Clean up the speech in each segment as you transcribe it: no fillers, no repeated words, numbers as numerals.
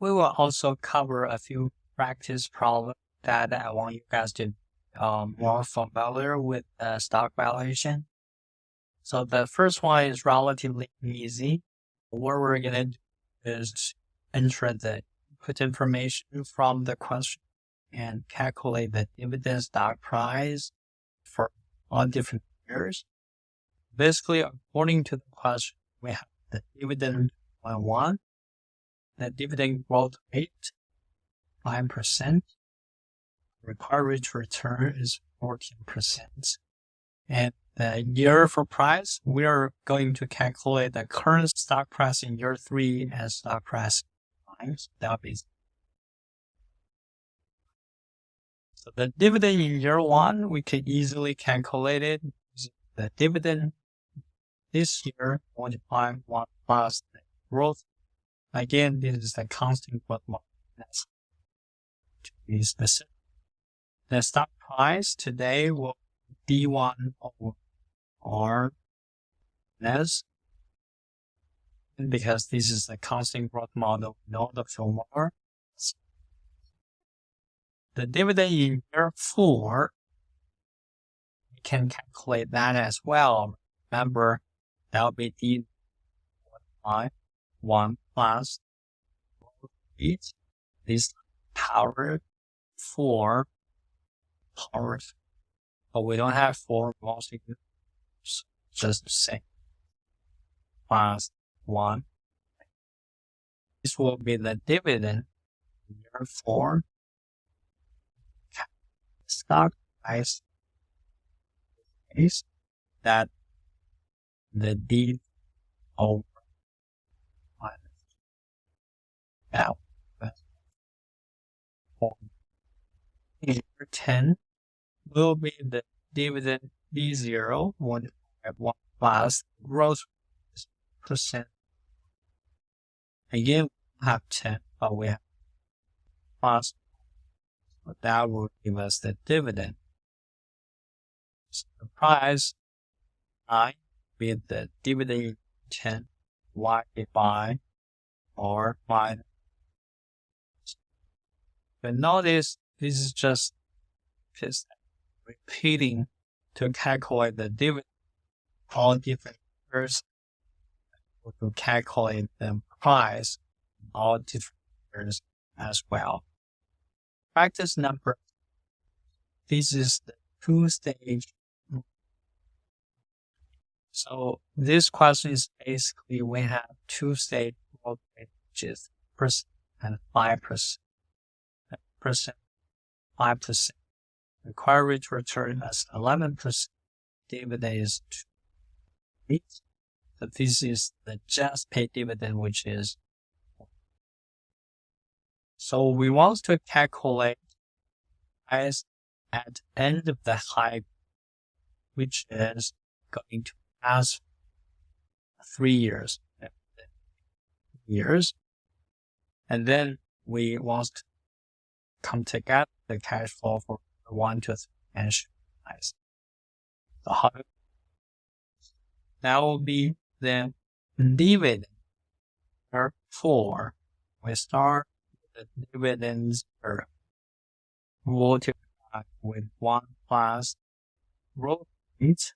We will also cover a few practice problems that I want you guys to more familiar with stock valuation. So the first one is relatively easy. What we're gonna do is enter the input information from the question and calculate the dividend stock price for all different years. Basically, according to the question, we have the dividend 1, the dividend growth rate 5%, required rate of return is 14%. And the year for price, we are going to calculate the current stock price in year 3 and stock price in 5. So that'll be so the dividend in year 1, we can easily calculate it. The dividend this year multiplied 1 plus the growth. Again, this is the constant growth model. That's to be specific. The stock price today will be D1 over R less, because this is the constant growth model, not the formula. The dividend in year 4, we can calculate that as well. Remember, that will be D by 1 plus 8. This power 4 powers. But we don't have 4 mostly, just say plus 1. This will be the dividend in year 4. Stock price is that the D over now. In year 10 will be the dividend D0 1 plus growth percent. Again, we have 10, but we have plus. So that will give us the dividend. So the price 9 with the dividend 10 divided by or minus. But notice this is just repeating to calculate the dividend. All different years to calculate the price, all different years as well. Practice number. This is the 2-stage. So this question is basically we have 2-stage growth rate, which is percent and 5%. 5%. Required rate of return as 11%. Dividend is 8. So this is the just paid dividend, which is. So we want to calculate price at end of the high, which is going to last 3 years. And then we want to come together the cash flow for 1 to 3 and price. So how that will be the dividend. Therefore, we start with the dividends multiplied with 1 plus growth rate.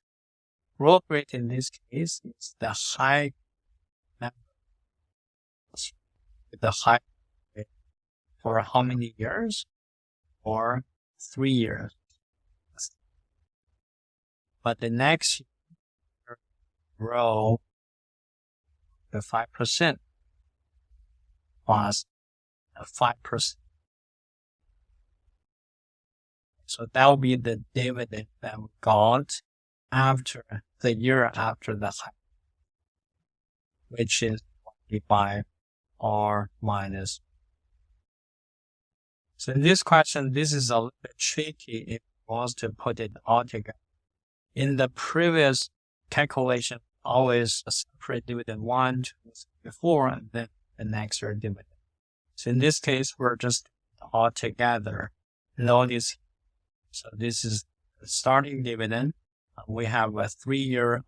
Growth rate in this case is the high number. The high rate for how many years? For 3 years. But the next year grow the 5% plus 5%. So that will be the dividend that we got after the year after the high, which is 25 R minus. So in this question, this is a little bit tricky if we want to put it all together. In the previous calculation, always a separate dividend 1, 2, 3, 4, and then the next year dividend. So in this case, we're just all together. Notice, so this is the starting dividend. We have a 3-year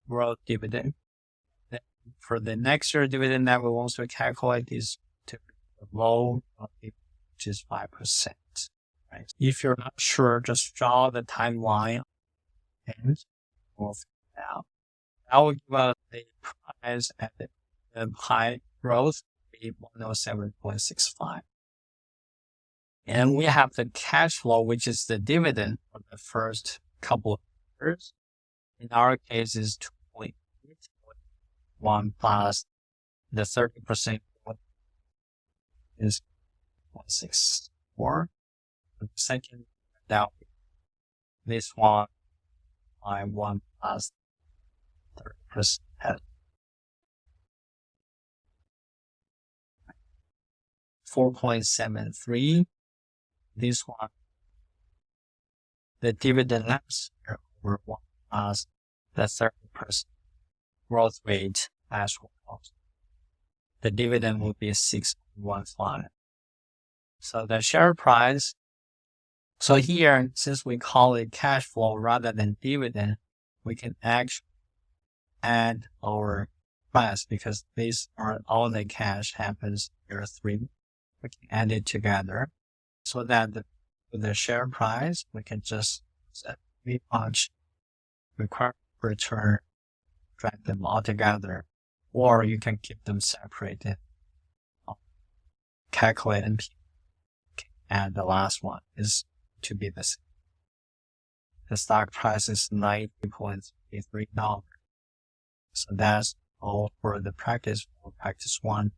growth dividend. Then for the next year dividend that we want to calculate is low, which is 5%. Right? If you're not sure, just draw the timeline and we'll figure it out. That will give us the price at the high growth be 107.65. And we have the cash flow, which is the dividend for the first couple of years. In our case, is 2.8. 1 plus the 30% is 164. The second, that this one by 1 plus 30%. 4.73. This one, the dividend last year over 1 plus the 30% growth rate as well. The dividend will be 6.15. So the share price. So here, since we call it cash flow rather than dividend, we can actually add our price because these are all the cash happens year 3. We can add it together so that the share price, we can just set pretty much required return, drag them all together, or you can keep them separated, calculate and and the last one is to be the same. The stock price is $90.33. So that's all for the practice 1.